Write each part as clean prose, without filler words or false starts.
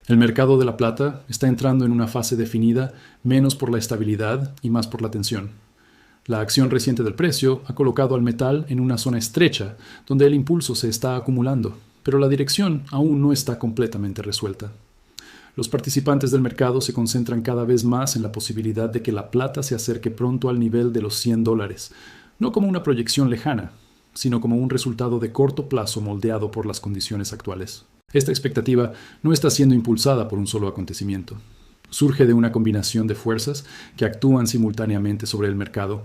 El mercado de la plata está entrando en una fase definida menos por la estabilidad y más por la tensión. La acción reciente del precio ha colocado al metal en una zona estrecha, donde el impulso se está acumulando, pero la dirección aún no está completamente resuelta. Los participantes del mercado se concentran cada vez más en la posibilidad de que la plata se acerque pronto al nivel de los $100, no como una proyección lejana, sino como un resultado de corto plazo moldeado por las condiciones actuales. Esta expectativa no está siendo impulsada por un solo acontecimiento. Surge de una combinación de fuerzas que actúan simultáneamente sobre el mercado.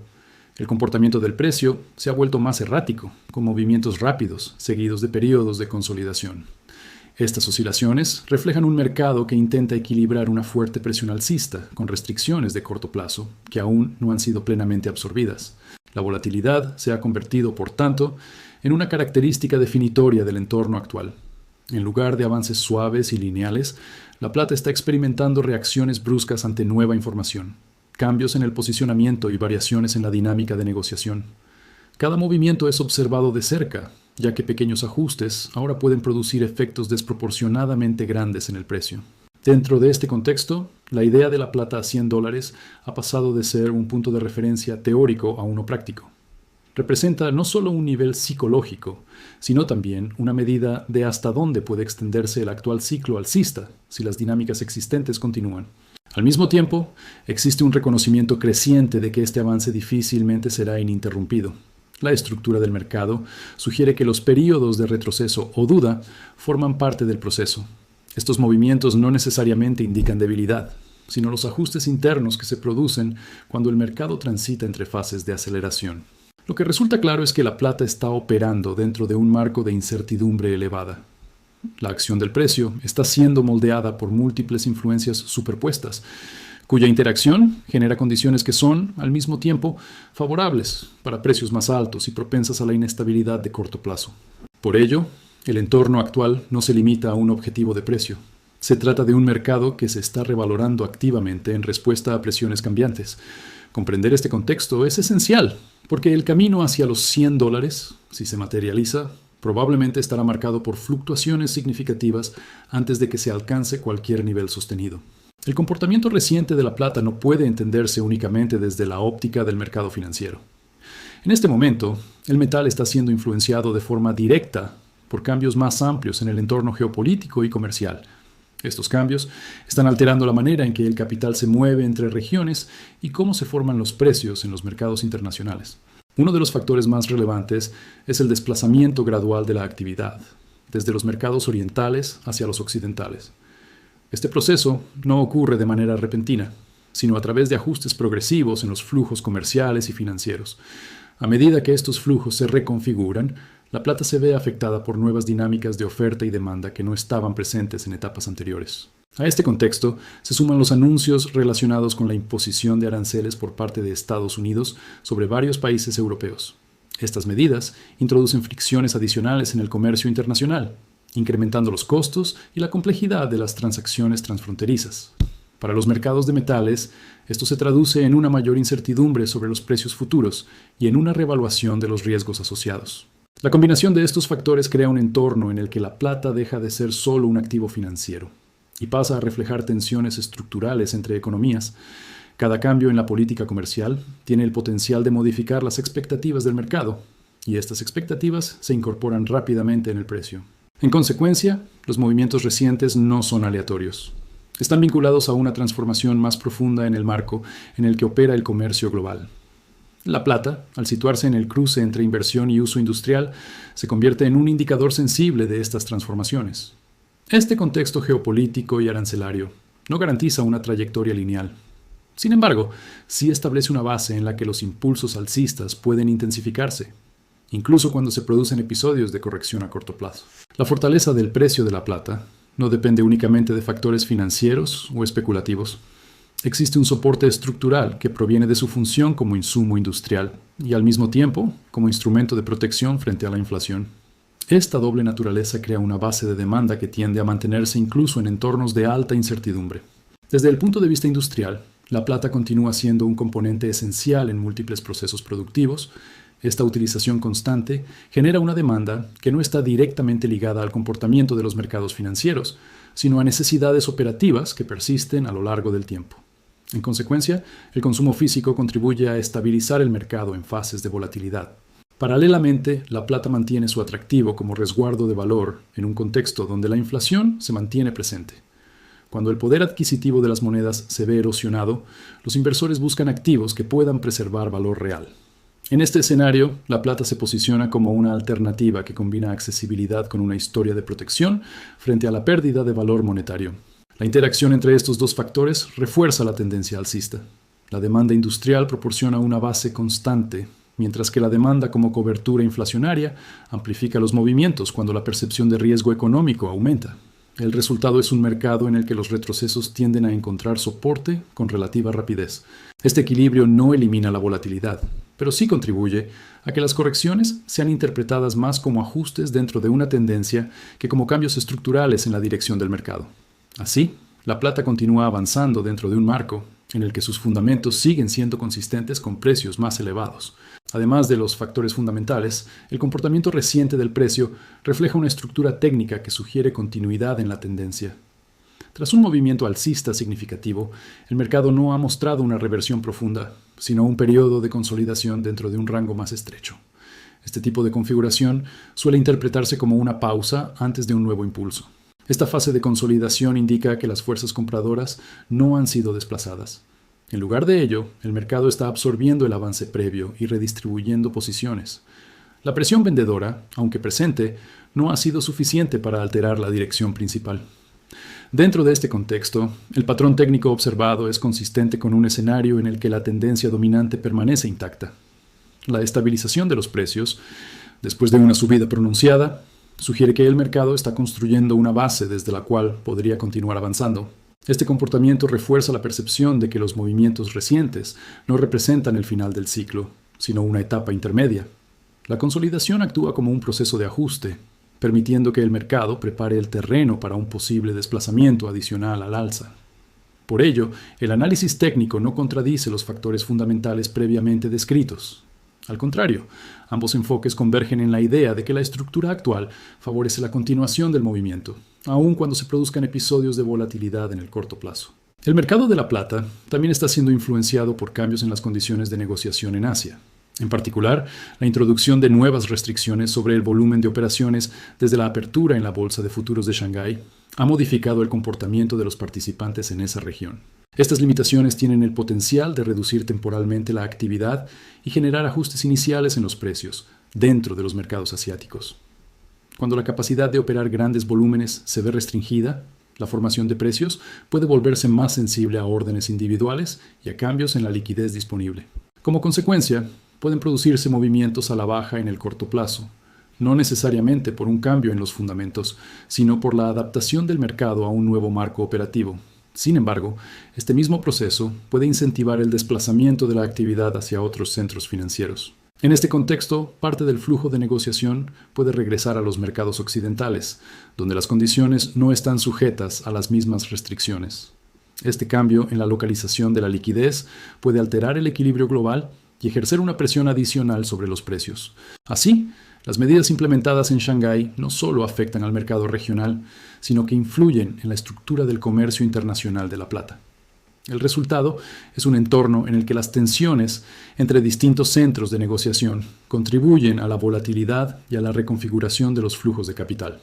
El comportamiento del precio se ha vuelto más errático, con movimientos rápidos, seguidos de periodos de consolidación. Estas oscilaciones reflejan un mercado que intenta equilibrar una fuerte presión alcista con restricciones de corto plazo, que aún no han sido plenamente absorbidas. La volatilidad se ha convertido, por tanto, en una característica definitoria del entorno actual. En lugar de avances suaves y lineales, la plata está experimentando reacciones bruscas ante nueva información, cambios en el posicionamiento y variaciones en la dinámica de negociación. Cada movimiento es observado de cerca, ya que pequeños ajustes ahora pueden producir efectos desproporcionadamente grandes en el precio. Dentro de este contexto, la idea de la plata a $100 ha pasado de ser un punto de referencia teórico a uno práctico. Representa no solo un nivel psicológico, sino también una medida de hasta dónde puede extenderse el actual ciclo alcista si las dinámicas existentes continúan. Al mismo tiempo, existe un reconocimiento creciente de que este avance difícilmente será ininterrumpido. La estructura del mercado sugiere que los períodos de retroceso o duda forman parte del proceso. Estos movimientos no necesariamente indican debilidad, sino los ajustes internos que se producen cuando el mercado transita entre fases de aceleración. Lo que resulta claro es que la plata está operando dentro de un marco de incertidumbre elevada. La acción del precio está siendo moldeada por múltiples influencias superpuestas, cuya interacción genera condiciones que son, al mismo tiempo, favorables para precios más altos y propensas a la inestabilidad de corto plazo. Por ello, el entorno actual no se limita a un objetivo de precio. Se trata de un mercado que se está revalorando activamente en respuesta a presiones cambiantes. Comprender este contexto es esencial, porque el camino hacia los $100, si se materializa, probablemente estará marcado por fluctuaciones significativas antes de que se alcance cualquier nivel sostenido. El comportamiento reciente de la plata no puede entenderse únicamente desde la óptica del mercado financiero. En este momento, el metal está siendo influenciado de forma directa por cambios más amplios en el entorno geopolítico y comercial. Estos cambios están alterando la manera en que el capital se mueve entre regiones y cómo se forman los precios en los mercados internacionales. Uno de los factores más relevantes es el desplazamiento gradual de la actividad, desde los mercados orientales hacia los occidentales. Este proceso no ocurre de manera repentina, sino a través de ajustes progresivos en los flujos comerciales y financieros. A medida que estos flujos se reconfiguran, la plata se ve afectada por nuevas dinámicas de oferta y demanda que no estaban presentes en etapas anteriores. A este contexto se suman los anuncios relacionados con la imposición de aranceles por parte de Estados Unidos sobre varios países europeos. Estas medidas introducen fricciones adicionales en el comercio internacional, incrementando los costos y la complejidad de las transacciones transfronterizas. Para los mercados de metales, esto se traduce en una mayor incertidumbre sobre los precios futuros y en una revaluación de los riesgos asociados. La combinación de estos factores crea un entorno en el que la plata deja de ser solo un activo financiero y pasa a reflejar tensiones estructurales entre economías. Cada cambio en la política comercial tiene el potencial de modificar las expectativas del mercado, y estas expectativas se incorporan rápidamente en el precio. En consecuencia, los movimientos recientes no son aleatorios. Están vinculados a una transformación más profunda en el marco en el que opera el comercio global. La plata, al situarse en el cruce entre inversión y uso industrial, se convierte en un indicador sensible de estas transformaciones. Este contexto geopolítico y arancelario no garantiza una trayectoria lineal. Sin embargo, sí establece una base en la que los impulsos alcistas pueden intensificarse, incluso cuando se producen episodios de corrección a corto plazo. La fortaleza del precio de la plata no depende únicamente de factores financieros o especulativos. Existe un soporte estructural que proviene de su función como insumo industrial y al mismo tiempo como instrumento de protección frente a la inflación. Esta doble naturaleza crea una base de demanda que tiende a mantenerse incluso en entornos de alta incertidumbre. Desde el punto de vista industrial, la plata continúa siendo un componente esencial en múltiples procesos productivos, Esta utilización constante genera una demanda que no está directamente ligada al comportamiento de los mercados financieros, sino a necesidades operativas que persisten a lo largo del tiempo. En consecuencia, el consumo físico contribuye a estabilizar el mercado en fases de volatilidad. Paralelamente, la plata mantiene su atractivo como resguardo de valor en un contexto donde la inflación se mantiene presente. Cuando el poder adquisitivo de las monedas se ve erosionado, los inversores buscan activos que puedan preservar valor real. En este escenario, la plata se posiciona como una alternativa que combina accesibilidad con una historia de protección frente a la pérdida de valor monetario. La interacción entre estos dos factores refuerza la tendencia alcista. La demanda industrial proporciona una base constante, mientras que la demanda como cobertura inflacionaria amplifica los movimientos cuando la percepción de riesgo económico aumenta. El resultado es un mercado en el que los retrocesos tienden a encontrar soporte con relativa rapidez. Este equilibrio no elimina la volatilidad, pero sí contribuye a que las correcciones sean interpretadas más como ajustes dentro de una tendencia que como cambios estructurales en la dirección del mercado. Así, la plata continúa avanzando dentro de un marco en el que sus fundamentos siguen siendo consistentes con precios más elevados. Además de los factores fundamentales, el comportamiento reciente del precio refleja una estructura técnica que sugiere continuidad en la tendencia. Tras un movimiento alcista significativo, el mercado no ha mostrado una reversión profunda, sino un periodo de consolidación dentro de un rango más estrecho. Este tipo de configuración suele interpretarse como una pausa antes de un nuevo impulso. Esta fase de consolidación indica que las fuerzas compradoras no han sido desplazadas. En lugar de ello, el mercado está absorbiendo el avance previo y redistribuyendo posiciones. La presión vendedora, aunque presente, no ha sido suficiente para alterar la dirección principal. Dentro de este contexto, el patrón técnico observado es consistente con un escenario en el que la tendencia dominante permanece intacta. La estabilización de los precios, después de una subida pronunciada, sugiere que el mercado está construyendo una base desde la cual podría continuar avanzando. Este comportamiento refuerza la percepción de que los movimientos recientes no representan el final del ciclo, sino una etapa intermedia. La consolidación actúa como un proceso de ajuste, permitiendo que el mercado prepare el terreno para un posible desplazamiento adicional al alza. Por ello, el análisis técnico no contradice los factores fundamentales previamente descritos. Al contrario, ambos enfoques convergen en la idea de que la estructura actual favorece la continuación del movimiento, aun cuando se produzcan episodios de volatilidad en el corto plazo. El mercado de la plata también está siendo influenciado por cambios en las condiciones de negociación en Asia. En particular, la introducción de nuevas restricciones sobre el volumen de operaciones desde la apertura en la Bolsa de Futuros de Shanghái ha modificado el comportamiento de los participantes en esa región. Estas limitaciones tienen el potencial de reducir temporalmente la actividad y generar ajustes iniciales en los precios dentro de los mercados asiáticos. Cuando la capacidad de operar grandes volúmenes se ve restringida, la formación de precios puede volverse más sensible a órdenes individuales y a cambios en la liquidez disponible. Como consecuencia, pueden producirse movimientos a la baja en el corto plazo, no necesariamente por un cambio en los fundamentos, sino por la adaptación del mercado a un nuevo marco operativo. Sin embargo, este mismo proceso puede incentivar el desplazamiento de la actividad hacia otros centros financieros. En este contexto, parte del flujo de negociación puede regresar a los mercados occidentales, donde las condiciones no están sujetas a las mismas restricciones. Este cambio en la localización de la liquidez puede alterar el equilibrio global y ejercer una presión adicional sobre los precios. Así, las medidas implementadas en Shanghái no solo afectan al mercado regional, sino que influyen en la estructura del comercio internacional de la plata. El resultado es un entorno en el que las tensiones entre distintos centros de negociación contribuyen a la volatilidad y a la reconfiguración de los flujos de capital.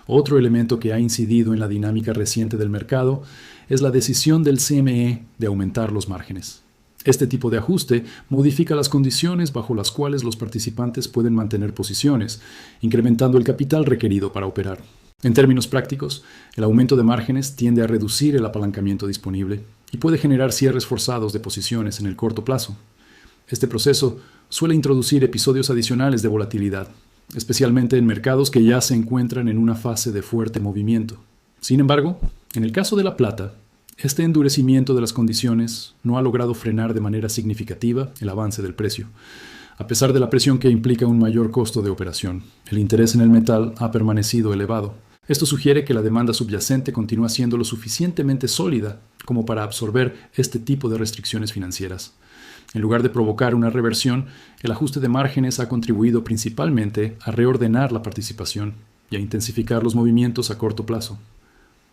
Otro elemento que ha incidido en la dinámica reciente del mercado es la decisión del CME de aumentar los márgenes. Este tipo de ajuste modifica las condiciones bajo las cuales los participantes pueden mantener posiciones, incrementando el capital requerido para operar. En términos prácticos, el aumento de márgenes tiende a reducir el apalancamiento disponible y puede generar cierres forzados de posiciones en el corto plazo. Este proceso suele introducir episodios adicionales de volatilidad, especialmente en mercados que ya se encuentran en una fase de fuerte movimiento. Sin embargo, en el caso de la plata, este endurecimiento de las condiciones no ha logrado frenar de manera significativa el avance del precio. A pesar de la presión que implica un mayor costo de operación, el interés en el metal ha permanecido elevado. Esto sugiere que la demanda subyacente continúa siendo lo suficientemente sólida como para absorber este tipo de restricciones financieras. En lugar de provocar una reversión, el ajuste de márgenes ha contribuido principalmente a reordenar la participación y a intensificar los movimientos a corto plazo.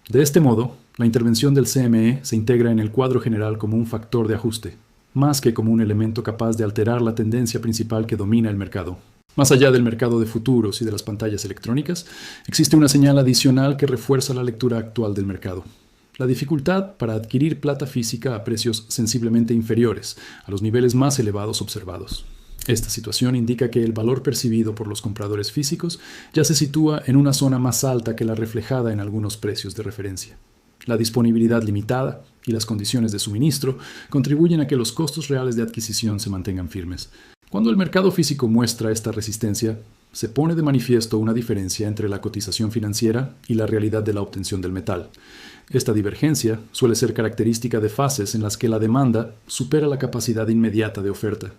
De este modo, la intervención del CME se integra en el cuadro general como un factor de ajuste, más que como un elemento capaz de alterar la tendencia principal que domina el mercado. Más allá del mercado de futuros y de las pantallas electrónicas, existe una señal adicional que refuerza la lectura actual del mercado: la dificultad para adquirir plata física a precios sensiblemente inferiores a los niveles más elevados observados. Esta situación indica que el valor percibido por los compradores físicos ya se sitúa en una zona más alta que la reflejada en algunos precios de referencia. La disponibilidad limitada y las condiciones de suministro contribuyen a que los costos reales de adquisición se mantengan firmes. Cuando el mercado físico muestra esta resistencia, se pone de manifiesto una diferencia entre la cotización financiera y la realidad de la obtención del metal. Esta divergencia suele ser característica de fases en las que la demanda supera la capacidad inmediata de oferta.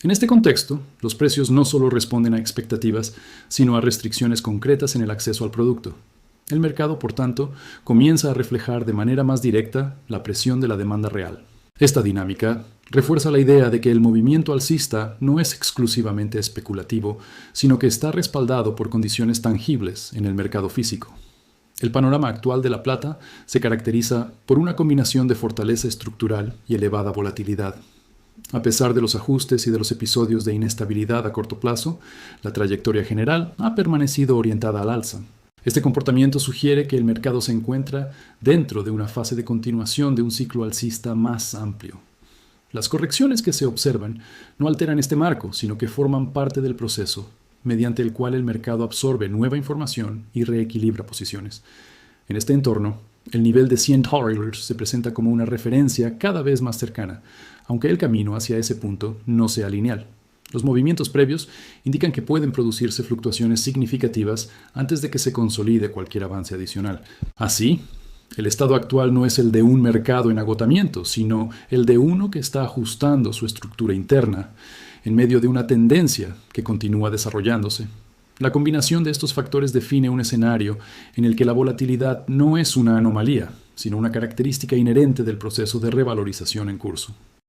En este contexto, los precios no solo responden a expectativas, sino a restricciones concretas en el acceso al producto. El mercado, por tanto, comienza a reflejar de manera más directa la presión de la demanda real. Esta dinámica refuerza la idea de que el movimiento alcista no es exclusivamente especulativo, sino que está respaldado por condiciones tangibles en el mercado físico. El panorama actual de la plata se caracteriza por una combinación de fortaleza estructural y elevada volatilidad. A pesar de los ajustes y de los episodios de inestabilidad a corto plazo, la trayectoria general ha permanecido orientada al alza. Este comportamiento sugiere que el mercado se encuentra dentro de una fase de continuación de un ciclo alcista más amplio. Las correcciones que se observan no alteran este marco, sino que forman parte del proceso, mediante el cual el mercado absorbe nueva información y reequilibra posiciones. En este entorno, el nivel de $100 se presenta como una referencia cada vez más cercana, aunque el camino hacia ese punto no sea lineal. Los movimientos previos indican que pueden producirse fluctuaciones significativas antes de que se consolide cualquier avance adicional. Así, el estado actual no es el de un mercado en agotamiento, sino el de uno que está ajustando su estructura interna en medio de una tendencia que continúa desarrollándose. La combinación de estos factores define un escenario en el que la volatilidad no es una anomalía, sino una característica inherente del proceso de revalorización en curso.